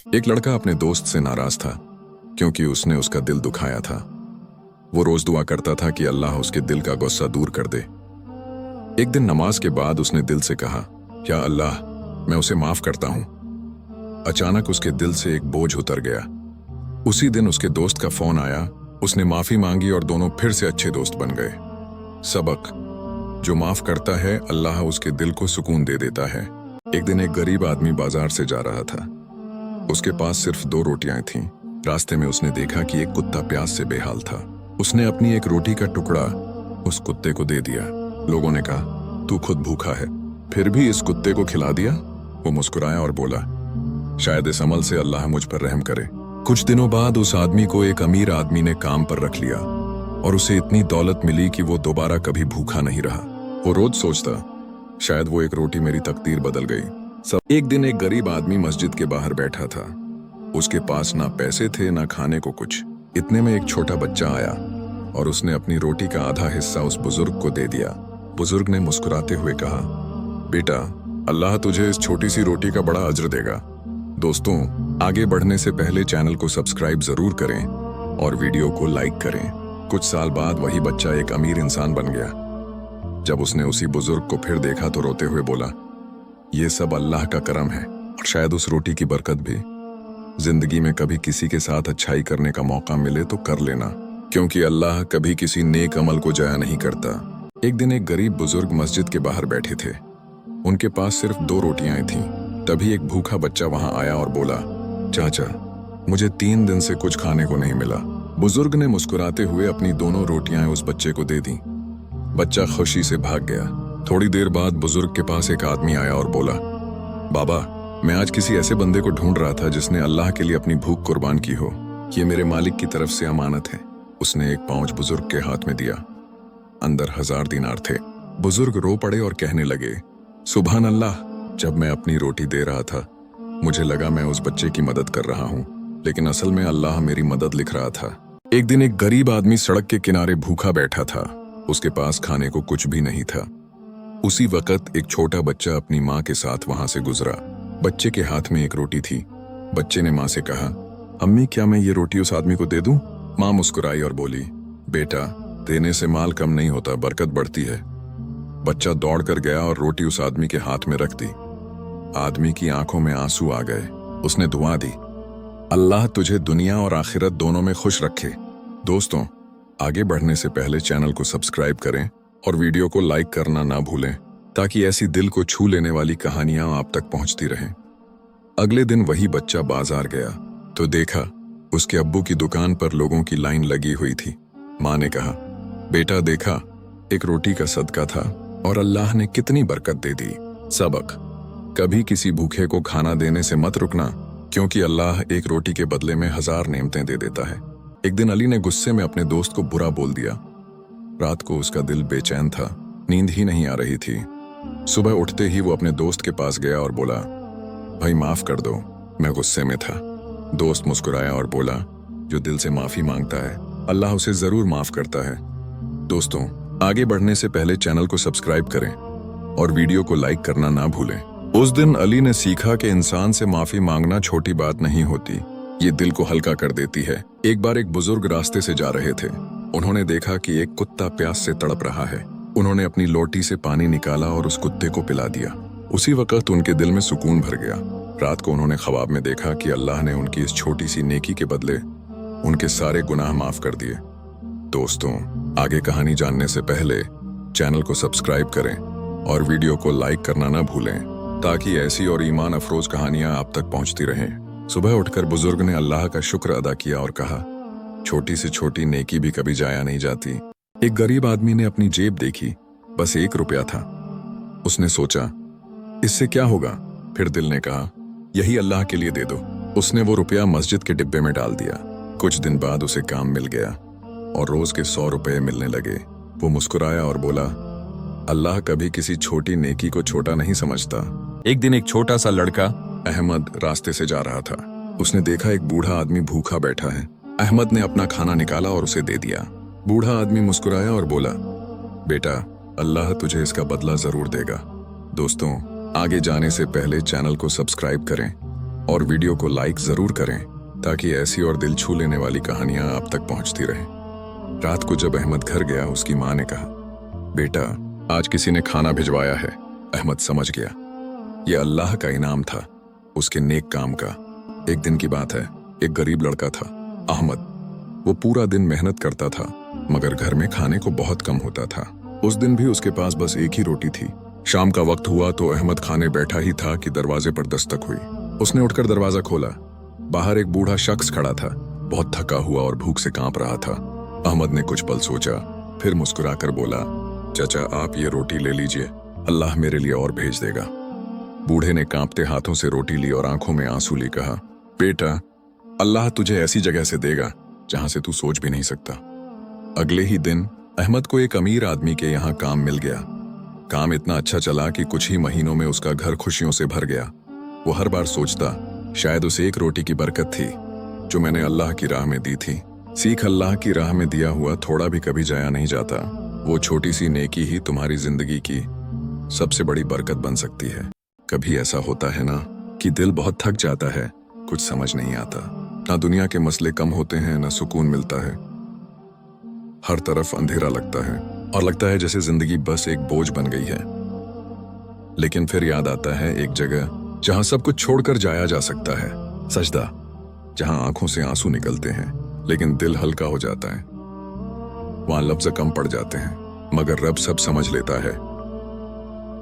एक लड़का अपने दोस्त से नाराज था क्योंकि उसने उसका दिल दुखाया था। वो रोज दुआ करता था कि अल्लाह उसके दिल का गुस्सा दूर कर दे। एक दिन नमाज के बाद उसने दिल से कहा, या अल्लाह, मैं उसे माफ करता हूं। अचानक उसके दिल से एक बोझ उतर गया। उसी दिन उसके दोस्त का फोन आया, उसने माफी मांगी और दोनों फिर से अच्छे दोस्त बन गए। सबक: जो माफ करता है अल्लाह उसके दिल को सुकून दे देता है। एक दिन एक गरीब आदमी बाजार से जा रहा था। उसके पास सिर्फ 2 रोटियां थीं। रास्ते में उसने देखा कि एक कुत्ता प्यास से बेहाल था। उसने अपनी एक रोटी का टुकड़ा उस कुत्ते को दे दिया। लोगों ने कहा, तू खुद भूखा है, फिर भी इस कुत्ते को खिला दिया। वो मुस्कुराया और बोला, शायद इस अमल से अल्लाह मुझ पर रहम करे। कुछ दिनों बाद उस आदमी को एक अमीर आदमी ने काम पर रख लिया और उसे इतनी दौलत मिली कि वो दोबारा कभी भूखा नहीं रहा। वो रोज सोचता, शायद वो एक रोटी मेरी तकदीर बदल गई। एक दिन एक गरीब आदमी मस्जिद के बाहर बैठा था। उसके पास ना पैसे थे ना खाने को कुछ। इतने में एक छोटा बच्चा आया और उसने अपनी रोटी का आधा हिस्सा उस बुजुर्ग को दे दिया। बुजुर्ग ने मुस्कुराते हुए कहा, बेटा, अल्लाह तुझे इस छोटी सी रोटी का बड़ा अज्र देगा। दोस्तों, आगे बढ़ने से पहले चैनल को सब्सक्राइब जरूर करें और वीडियो को लाइक करें। कुछ साल बाद वही बच्चा एक अमीर इंसान बन गया। जब उसने उसी बुजुर्ग को फिर देखा तो रोते हुए बोला, ये सब अल्लाह का करम है और शायद उस रोटी की बरकत भी। जिंदगी में कभी किसी के साथ अच्छाई करने का मौका मिले तो कर लेना, क्योंकि अल्लाह कभी किसी नेक अमल को जाया नहीं करता। एक दिन एक गरीब बुजुर्ग मस्जिद के बाहर बैठे थे। उनके पास सिर्फ 2 रोटियां थीं। तभी एक भूखा बच्चा वहां आया और बोला, चाचा, मुझे 3 दिन से कुछ खाने को नहीं मिला। बुजुर्ग ने मुस्कुराते हुए अपनी दोनों रोटियां उस बच्चे को दे दी। बच्चा खुशी से भाग गया। थोड़ी देर बाद बुजुर्ग के पास एक आदमी आया और बोला, बाबा, मैं आज किसी ऐसे बंदे को ढूंढ रहा था जिसने अल्लाह के लिए अपनी भूख कुर्बान की हो। ये मेरे मालिक की तरफ से अमानत है। उसने एक पाउच बुजुर्ग के हाथ में दिया। अंदर 1000 दीनार थे। बुजुर्ग रो पड़े और कहने लगे, सुभान अल्लाह, जब मैं अपनी रोटी दे रहा था मुझे लगा मैं उस बच्चे की मदद कर रहा हूँ, लेकिन असल में अल्लाह मेरी मदद लिख रहा था। एक दिन एक गरीब आदमी सड़क के किनारे भूखा बैठा था। उसके पास खाने को कुछ भी नहीं था। उसी वक्त एक छोटा बच्चा अपनी माँ के साथ वहां से गुजरा। बच्चे के हाथ में एक रोटी थी। बच्चे ने माँ से कहा, अम्मी, क्या मैं ये रोटी उस आदमी को दे दूं? माँ मुस्कुराई और बोली, बेटा, देने से माल कम नहीं होता, बरकत बढ़ती है। बच्चा दौड़ कर गया और रोटी उस आदमी के हाथ में रख दी। आदमी की आंखों में आंसू आ गए। उसने दुआ दी, अल्लाह तुझे दुनिया और आखिरत दोनों में खुश रखे। दोस्तों, आगे बढ़ने से पहले चैनल को सब्सक्राइब करें और वीडियो को लाइक करना ना भूलें, ताकि ऐसी दिल को छू लेने वाली कहानियां आप तक पहुंचती रहें। अगले दिन वही बच्चा बाजार गया तो देखा उसके अब्बू की दुकान पर लोगों की लाइन लगी हुई थी। माँ ने कहा, बेटा, देखा, एक रोटी का सदका था और अल्लाह ने कितनी बरकत दे दी। सबक: कभी किसी भूखे को खाना देने से मत रुकना, क्योंकि अल्लाह एक रोटी के बदले में 1000 नेमतें दे देता है। एक दिन अली ने गुस्से में अपने दोस्त को बुरा बोल दिया। रात को उसका दिल बेचैन था, नींद ही नहीं आ रही थी। सुबह उठते ही वो अपने दोस्त के पास गया और बोला, भाई, माफ कर दो, मैं गुस्से में था। दोस्त मुस्कुराया और बोला, जो दिल से माफी मांगता है अल्लाह उसे जरूर माफ करता है। दोस्तों, आगे बढ़ने से पहले चैनल को सब्सक्राइब करें और वीडियो को लाइक करना ना भूलें। उस दिन अली ने सीखा कि इंसान से माफी मांगना छोटी बात नहीं होती, ये दिल को हल्का कर देती है। एक बार एक बुजुर्ग रास्ते से जा रहे थे। उन्होंने देखा कि एक कुत्ता प्यास से तड़प रहा है। उन्होंने अपनी लोटी से पानी निकाला और उस कुत्ते को पिला दिया। उसी वक्त उनके दिल में सुकून भर गया। रात को उन्होंने ख्वाब में देखा कि अल्लाह ने उनकी इस छोटी सी नेकी के बदले उनके सारे गुनाह माफ कर दिए। दोस्तों, आगे कहानी जानने से पहले चैनल को सब्सक्राइब करें और वीडियो को लाइक करना ना भूलें, ताकि ऐसी और ईमान अफरोज कहानियां आप तक पहुंचती रहें। सुबह उठकर बुजुर्ग ने अल्लाह का शुक्र अदा किया और कहा, छोटी से छोटी नेकी भी कभी जाया नहीं जाती। एक गरीब आदमी ने अपनी जेब देखी, बस 1 रुपया था। उसने सोचा, इससे क्या होगा? फिर दिल ने कहा, यही अल्लाह के लिए दे दो। उसने वो रुपया मस्जिद के डिब्बे में डाल दिया। कुछ दिन बाद उसे काम मिल गया और रोज के 100 रुपए मिलने लगे। वो मुस्कुराया और बोला, अल्लाह कभी किसी छोटी नेकी को छोटा नहीं समझता। एक दिन एक छोटा सा लड़का अहमद रास्ते से जा रहा था। उसने देखा एक बूढ़ा आदमी भूखा बैठा है। अहमद ने अपना खाना निकाला और उसे दे दिया। बूढ़ा आदमी मुस्कुराया और बोला, बेटा, अल्लाह तुझे इसका बदला जरूर देगा। दोस्तों, आगे जाने से पहले चैनल को सब्सक्राइब करें और वीडियो को लाइक जरूर करें ताकि ऐसी और दिल छू लेने वाली कहानियां आप तक पहुंचती रहें। रात को जब अहमद घर गया, उसकी माँ ने कहा, बेटा आज किसी ने खाना भिजवाया है। अहमद समझ गया ये अल्लाह का इनाम था, उसके नेक काम का। एक दिन की बात है, एक गरीब लड़का था अहमद। वो पूरा दिन मेहनत करता था मगर घर में खाने को बहुत कम होता था। उस दिन भी उसके पास बस एक ही रोटी थी। शाम का वक्त हुआ तो अहमद खाने बैठा ही था कि दरवाजे पर दस्तक हुई। उसने उठकर दरवाजा खोला। बाहर एक बूढ़ा शख्स खड़ा था, बहुत थका हुआ और भूख से कांप रहा था। अहमद ने कुछ पल सोचा, फिर मुस्कुराकर बोला, चाचा आप ये रोटी ले लीजिए, अल्लाह मेरे लिए और भेज देगा। बूढ़े ने कांपते हाथों से रोटी ली और आंखों में आंसू लिए कहा, बेटा अल्लाह तुझे ऐसी जगह से देगा जहां से तू सोच भी नहीं सकता। अगले ही दिन अहमद को एक अमीर आदमी के यहाँ काम मिल गया। काम इतना अच्छा चला कि कुछ ही महीनों में उसका घर खुशियों से भर गया। वो हर बार सोचता, शायद उस एक रोटी की बरकत थी जो मैंने अल्लाह की राह में दी थी। सीख अल्लाह की राह में दिया हुआ थोड़ा भी कभी जाया नहीं जाता। वो छोटी सी नेकी ही तुम्हारी जिंदगी की सबसे बड़ी बरकत बन सकती है। कभी ऐसा होता है ना कि दिल बहुत थक जाता है, कुछ समझ नहीं आता, ना दुनिया के मसले कम होते हैं ना सुकून मिलता है। हर तरफ अंधेरा लगता है और लगता है जैसे जिंदगी बस एक बोझ बन गई है। लेकिन फिर याद आता है एक जगह जहां सब कुछ छोड़कर जाया जा सकता है, सजदा, जहां आंखों से आंसू निकलते हैं लेकिन दिल हल्का हो जाता है। वहां लफ्ज कम पड़ जाते हैं मगर रब सब समझ लेता है।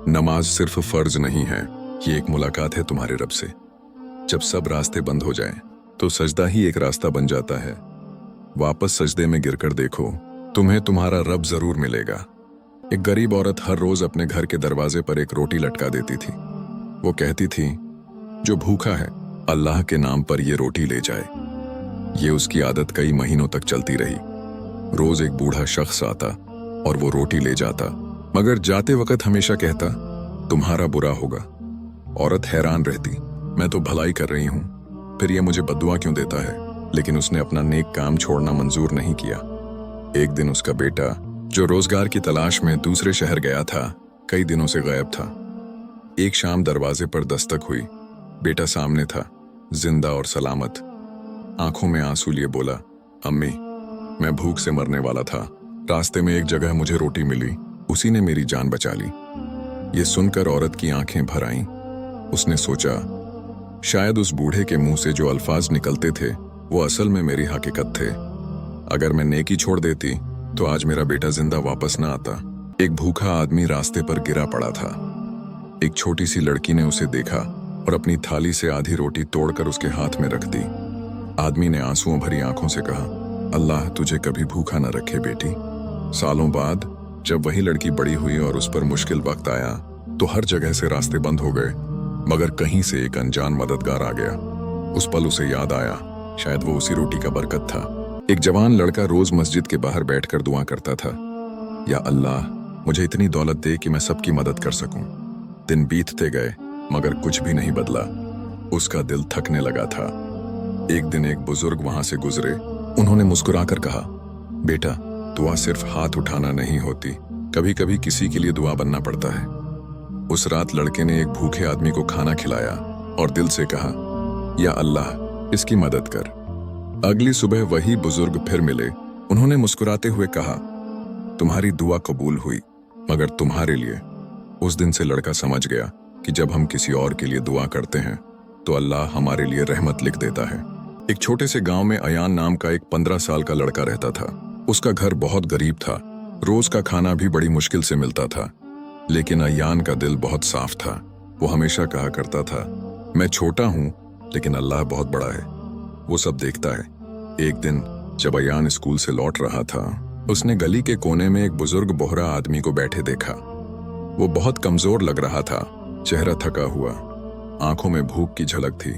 नमाज सिर्फ फर्ज नहीं है, ये एक मुलाकात है तुम्हारे रब से। जब सब रास्ते बंद हो जाएं, तो सजदा ही एक रास्ता बन जाता है। वापस सजदे में गिरकर देखो, तुम्हें तुम्हारा रब जरूर मिलेगा। एक गरीब औरत हर रोज अपने घर के दरवाजे पर एक रोटी लटका देती थी। वो कहती थी, जो भूखा है अल्लाह के नाम पर ये रोटी ले जाए। ये उसकी आदत कई महीनों तक चलती रही। रोज एक बूढ़ा शख्स आता और वो रोटी ले जाता, मगर जाते वक्त हमेशा कहता, तुम्हारा बुरा होगा। औरत हैरान रहती, मैं तो भलाई कर रही हूं, फिर ये मुझे बद्दुआ क्यों देता है। लेकिन उसने अपना नेक काम छोड़ना मंजूर नहीं किया। एक दिन उसका बेटा, जो रोजगार की तलाश में दूसरे शहर गया था, कई दिनों से गायब था। एक शाम दरवाजे पर दस्तक हुई। बेटा सामने था, जिंदा और सलामत। आंखों में आंसू लिए बोला, अम्मी मैं भूख से मरने वाला था, रास्ते में एक जगह मुझे रोटी मिली, उसी ने मेरी जान बचा ली। ये सुनकर औरत की आंखें भर आईं। उसने सोचा, शायद उस बूढ़े के मुंह से जो अल्फाज निकलते थे वो असल में मेरी हकीकत थे। अगर मैं नेकी छोड़ देती तो आज मेरा बेटा जिंदा वापस ना आता। एक भूखा आदमी रास्ते पर गिरा पड़ा था। एक छोटी सी लड़की ने उसे देखा और अपनी थाली से आधी रोटी तोड़कर उसके हाथ में रख दी। आदमी ने आंसुओं भरी आंखों से कहा, अल्लाह तुझे कभी भूखा न रखे बेटी। सालों बाद जब वही लड़की बड़ी हुई और उस पर मुश्किल वक्त आया तो हर जगह से रास्ते बंद हो गए, मगर कहीं से एक अनजान मददगार आ गया। उस पल उसे याद आया, शायद वो उसी रोटी का बरकत था। एक जवान लड़का रोज मस्जिद के बाहर बैठकर दुआ करता था, या अल्लाह मुझे इतनी दौलत दे कि मैं सबकी मदद कर सकूं। दिन बीतते गए मगर कुछ भी नहीं बदला। उसका दिल थकने लगा था। एक दिन एक बुजुर्ग वहां से गुजरे। उन्होंने मुस्कुराकर कहा, बेटा दुआ सिर्फ हाथ उठाना नहीं होती, कभी कभी किसी के लिए दुआ बनना पड़ता है। उस रात लड़के ने एक भूखे आदमी को खाना खिलाया और दिल से कहा, या अल्लाह इसकी मदद कर। अगली सुबह वही बुजुर्ग फिर मिले। उन्होंने मुस्कुराते हुए कहा, तुम्हारी दुआ कबूल हुई, मगर तुम्हारे लिए। उस दिन से लड़का समझ गया कि जब हम किसी और के लिए दुआ करते हैं तो अल्लाह हमारे लिए रहमत लिख देता है। एक छोटे से गांव में अयान नाम का एक 15 साल का लड़का रहता था। उसका घर बहुत गरीब था, रोज का खाना भी बड़ी मुश्किल से मिलता था। लेकिन अयान का दिल बहुत साफ था। वो हमेशा कहा करता था, मैं छोटा हूं लेकिन अल्लाह बहुत बड़ा है, वो सब देखता है। एक दिन जब अयान स्कूल से लौट रहा था, उसने गली के कोने में एक बुजुर्ग बोहरा आदमी को बैठे देखा। वो बहुत कमजोर लग रहा था, चेहरा थका हुआ, आंखों में भूख की झलक थी।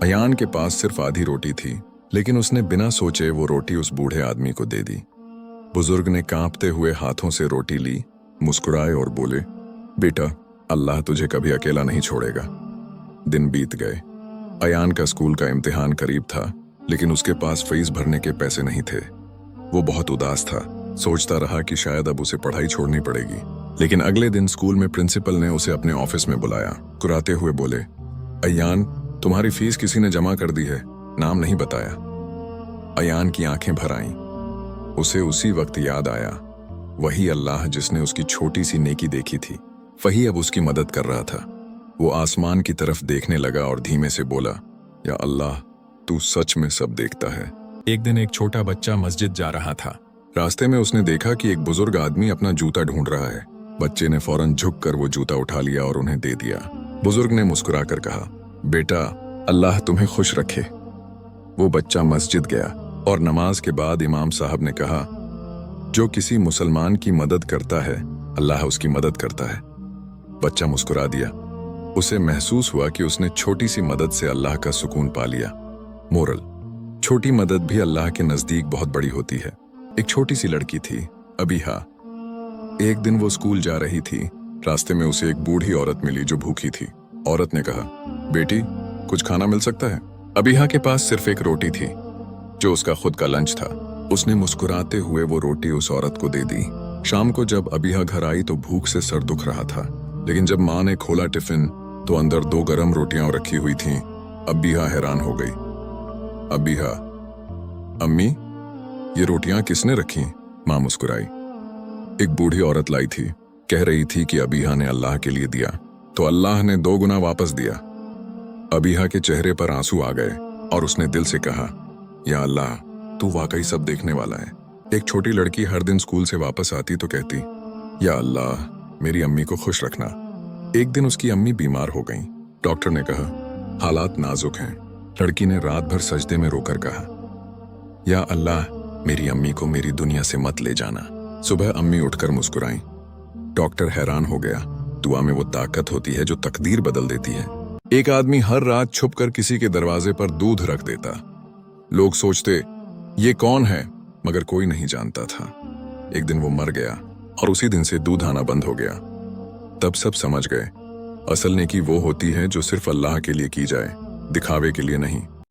अयान के पास सिर्फ आधी रोटी थी, लेकिन उसने बिना सोचे वो रोटी उस बूढ़े आदमी को दे दी। बुजुर्ग ने कांपते हुए हाथों से रोटी ली, मुस्कुराए और बोले, बेटा अल्लाह तुझे कभी अकेला नहीं छोड़ेगा। दिन बीत गए। अयान का स्कूल का इम्तिहान करीब था, लेकिन उसके पास फीस भरने के पैसे नहीं थे। वो बहुत उदास था, सोचता रहा कि शायद अब उसे पढ़ाई छोड़नी पड़ेगी। लेकिन अगले दिन स्कूल में प्रिंसिपल ने उसे अपने ऑफिस में बुलाया। कुराते हुए बोले, अयान तुम्हारी फीस किसी ने जमा कर दी है, नाम नहीं बताया। अयान की आंखें भर आईं। उसे उसी वक्त याद आया, वही अल्लाह जिसने उसकी छोटी सी नेकी देखी थी, वही अब उसकी मदद कर रहा था। वो आसमान की तरफ देखने लगा और धीमे से बोला, या अल्लाह, तू सच में सब देखता है। एक दिन एक छोटा बच्चा मस्जिद जा रहा था। रास्ते में उसने देखा कि एक बुजुर्ग आदमी अपना जूता ढूंढ रहा है। बच्चे ने फौरन झुककर वो जूता उठा लिया और उन्हें दे दिया। बुजुर्ग ने मुस्कुराकर कहा, बेटा, अल्लाह तुम्हें खुश रखे। वो बच्चा मस्जिद गया और नमाज के बाद इमाम साहब ने कहा, जो किसी मुसलमान की मदद करता है, अल्लाह उसकी मदद करता है। बच्चा मुस्कुरा दिया। उसे महसूस हुआ कि उसने छोटी सी मदद से अल्लाह का सुकून पा लिया। मोरल, छोटी मदद भी अल्लाह के नजदीक बहुत बड़ी होती है। एक छोटी सी लड़की थी, अबीहा। एक दिन वो स्कूल जा रही थी। रास्ते में उसे एक बूढ़ी औरत मिली जो भूखी थी। औरत ने कहा, बेटी, कुछ खाना मिल सकता है? अबीहा के पास सिर्फ एक रोटी थी, जो उसका खुद का लंच था। उसने मुस्कुराते हुए वो रोटी उस औरत को दे दी। शाम को जब अबीहा घर आई तो भूख से सर दुख रहा था, लेकिन जब माँ ने खोला टिफिन तो अंदर 2 गरम रोटियां रखी हुई थीं। अबीहा हैरान हो गई। अबीहा, अम्मी, ये रोटियां किसने रखी? माँ मुस्कुराई। एक बूढ़ी औरत लाई थी, कह रही थी कि अबीहा ने अल्लाह के लिए दिया तो अल्लाह ने 2 गुना वापस दिया। अबीहा के चेहरे पर आंसू आ गए और उसने दिल से कहा, या अल्लाह, तू वाकई सब देखने वाला है। एक छोटी लड़की हर दिन स्कूल से वापस आती तो कहती, या अल्लाह, मेरी अम्मी को खुश रखना। एक दिन उसकी अम्मी बीमार हो गईं। डॉक्टर ने कहा, हालात नाजुक हैं। लड़की ने रात भर सजदे में रोकर कहा, या अल्लाह, मेरी अम्मी को मेरी दुनिया से मत ले जाना। सुबह अम्मी उठकर मुस्कुराईं। डॉक्टर हैरान हो गया। दुआ में वो ताकत होती है जो तकदीर बदल देती है। एक आदमी हर रात छुपकर किसी के दरवाजे पर दूध रख देता। लोग सोचते, ये कौन है, मगर कोई नहीं जानता था। एक दिन वो मर गया और उसी दिन से दूध आना बंद हो गया। तब सब समझ गए, असल नेकी वो होती है जो सिर्फ अल्लाह के लिए की जाए, दिखावे के लिए नहीं।